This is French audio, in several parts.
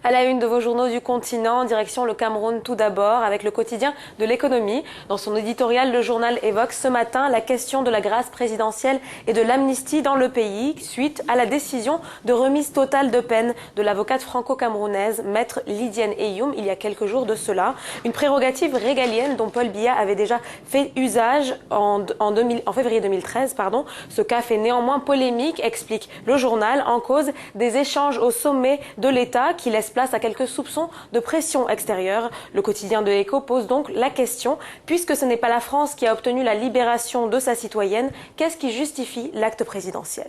À la une de vos journaux du continent, direction le Cameroun tout d'abord, avec le quotidien de l'économie. Dans son éditorial, le journal évoque ce matin la question de la grâce présidentielle et de l'amnistie dans le pays, suite à la décision de remise totale de peine de l'avocate franco-camerounaise, maître Lydienne Eyoum, il y a quelques jours de cela. Une prérogative régalienne dont Paul Biya avait déjà fait usage en février 2013. Ce cas fait néanmoins polémique, explique le journal, en cause des échanges au sommet de l'État qui laissent place à quelques soupçons de pression extérieure. Le quotidien de Écho pose donc la question, puisque ce n'est pas la France qui a obtenu la libération de sa citoyenne, qu'est-ce qui justifie l'acte présidentiel ?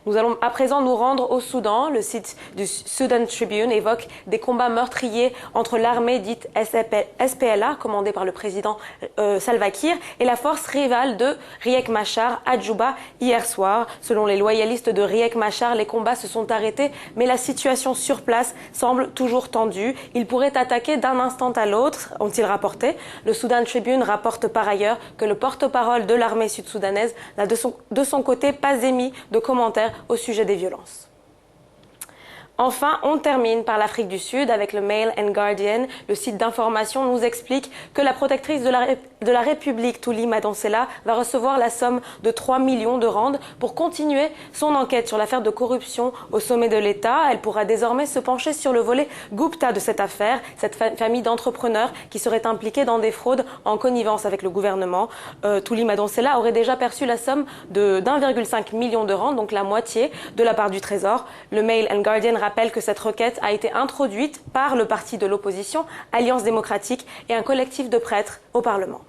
Nous allons à présent nous rendre au Soudan. Le site du Sudan Tribune évoque des combats meurtriers entre l'armée dite SPLA, commandée par le président Salva Kiir, et la force rivale de Riek Machar à Djouba hier soir. Selon les loyalistes de Riek Machar, les combats se sont arrêtés, mais la situation sur place semble toujours tendue. Ils pourraient attaquer d'un instant à l'autre, ont-ils rapporté. Le Sudan Tribune rapporte par ailleurs que le porte-parole de l'armée sud-soudanaise n'a de son côté pas émis de commentaires au sujet des violences. Enfin, on termine par l'Afrique du Sud avec le Mail and Guardian. Le site d'information nous explique que la protectrice de la République, Thuli Madonsela, va recevoir la somme de 3 millions de rands pour continuer son enquête sur l'affaire de corruption au sommet de l'État. Elle pourra désormais se pencher sur le volet Gupta de cette affaire, cette famille d'entrepreneurs qui serait impliquée dans des fraudes en connivence avec le gouvernement. Thuli Madonsela aurait déjà perçu la somme de 1,5 million de rands, donc la moitié, de la part du Trésor. Le Mail and Guardian rappelle que cette requête a été introduite par le parti de l'opposition, Alliance démocratique, et un collectif de prêtres au Parlement.